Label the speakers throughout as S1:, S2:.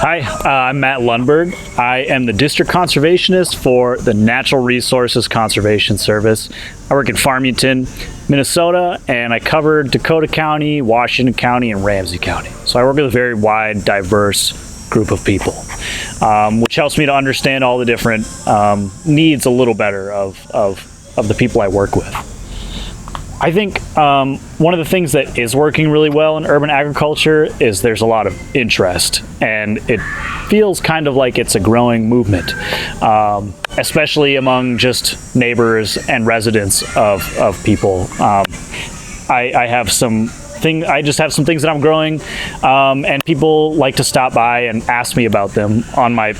S1: Hi, I'm Matt Lundberg. I am the District Conservationist for the Natural Resources Conservation Service. I work in Farmington, Minnesota, and I cover Dakota County, Washington County, and Ramsey County. So I work with a very wide, diverse group of people, which helps me to understand all the different needs a little better of the people I work with. I think one of the things that is working really well in urban agriculture is there's a lot of interest, and it feels kind of like it's a growing movement, especially among just neighbors and residents of people. I just have some things that I'm growing, and people like to stop by and ask me about them on my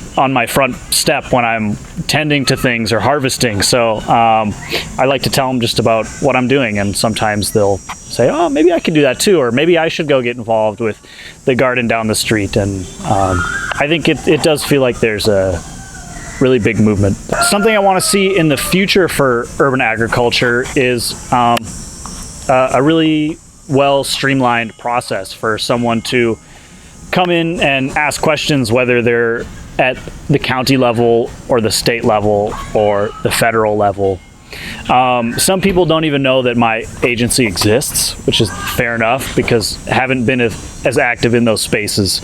S1: front step when I'm tending to things or harvesting. So I like to tell them just about what I'm doing, and sometimes they'll say, "Oh, maybe I could do that too," or maybe I should go get involved with the garden down the street. And I think it does feel like there's a really big movement. Something I want to see in the future for urban agriculture is a really well streamlined process for someone to come in and ask questions, whether they're at the county level or the state level or the federal level. Some people don't even know that my agency exists, which is fair enough because I haven't been as active in those spaces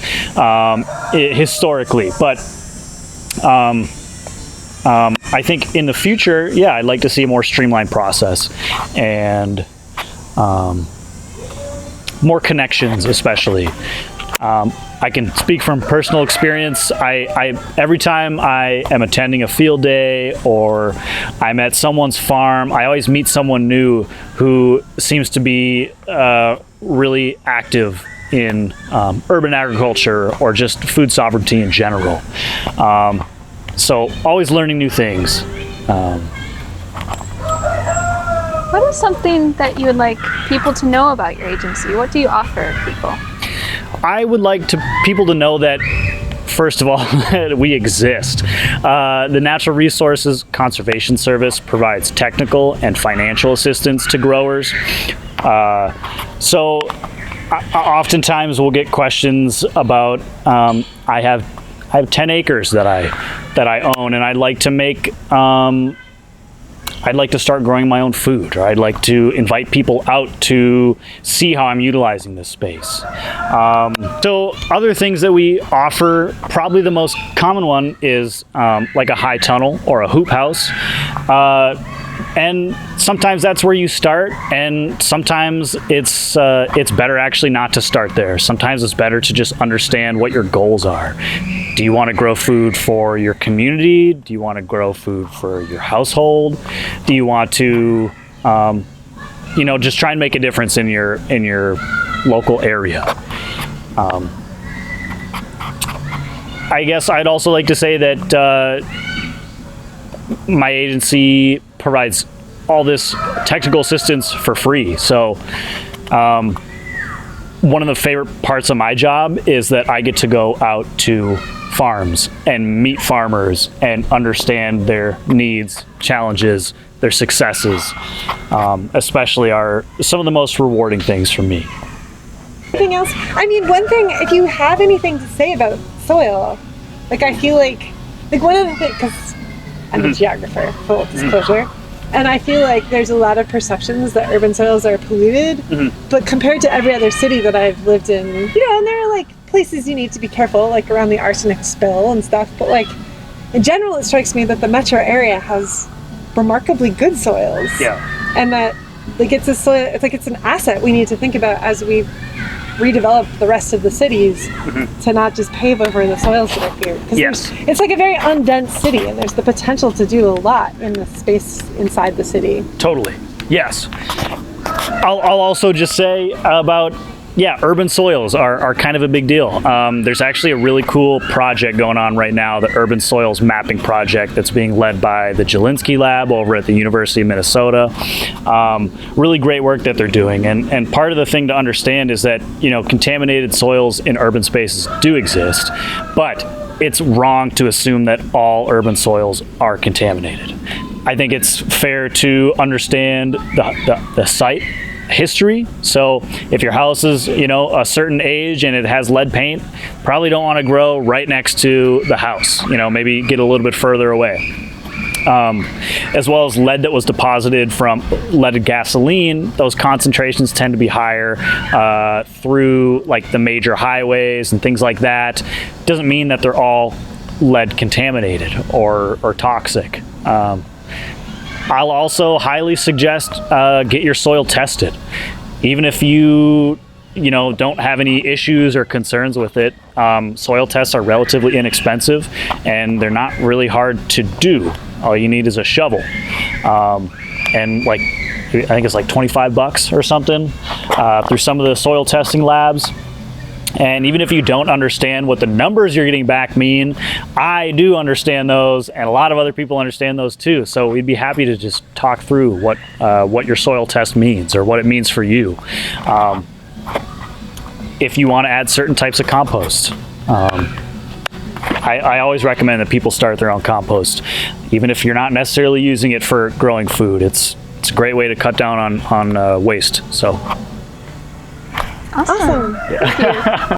S1: historically. But I think in the future, yeah, I'd like to see a more streamlined process and more connections, especially. I can speak from personal experience. I every time I am attending a field day or I'm at someone's farm, I always meet someone new who seems to be really active in urban agriculture or just food sovereignty in general. So always learning new things.
S2: What is something that you would like people to know about your agency? What do you offer people?
S1: I would like people to know that, first of all, that we exist. The Natural Resources Conservation Service provides technical and financial assistance to growers. So oftentimes we'll get questions about, I have 10 acres that I own, and I'd like to start growing my own food, or I'd like to invite people out to see how I'm utilizing this space. So other things that we offer, probably the most common one is like a high tunnel or a hoop house. And sometimes that's where you start, and sometimes it's better actually not to start there. Sometimes it's better to just understand what your goals are. Do you want to grow food for your community? Do you want to grow food for your household? Do you want to, just try and make a difference in your local area? I guess I'd also like to say that my agency provides all this technical assistance for free. So one of the favorite parts of my job is that I get to go out to farms and meet farmers and understand their needs, challenges, their successes, especially are some of the most rewarding things for me.
S3: Anything else? I mean, one thing, if you have anything to say about soil, like I feel like one of the things, because I'm a geographer, full disclosure, and I feel like there's a lot of perceptions that urban soils are polluted, but compared to every other city that I've lived in, and there are like places you need to be careful, like around the arsenic spill and stuff, but like in general it strikes me that the metro area has remarkably good soils. Yeah. And that like it's an asset we need to think about as we redevelop the rest of the cities, to not just pave over the soils that are here.
S1: Yes.
S3: It's like a very undense city, and there's the potential to do a lot in the space inside the city.
S1: Totally. Yes. I'll also just say about, urban soils are kind of a big deal. There's actually a really cool project going on right now, the Urban Soils Mapping Project, that's being led by the Jelinski Lab over at the University of Minnesota. Really great work that they're doing. And part of the thing to understand is that, contaminated soils in urban spaces do exist, but it's wrong to assume that all urban soils are contaminated. I think it's fair to understand the site history. So if your house is, a certain age and it has lead paint, probably don't want to grow right next to the house. Maybe get a little bit further away. As well as lead that was deposited from leaded gasoline, those concentrations tend to be higher through like the major highways and things like that. Doesn't mean that they're all lead contaminated or toxic. I'll also highly suggest get your soil tested. Even if you don't have any issues or concerns with it, soil tests are relatively inexpensive and they're not really hard to do. All you need is a shovel. And I think it's like $25 or something through some of the soil testing labs. And even if you don't understand what the numbers you're getting back mean, I do understand those, and a lot of other people understand those too. So we'd be happy to just talk through what your soil test means or what it means for you. If you want to add certain types of compost, I always recommend that people start their own compost, even if you're not necessarily using it for growing food. It's a great way to cut down on waste. So.
S2: Awesome.
S3: Yeah.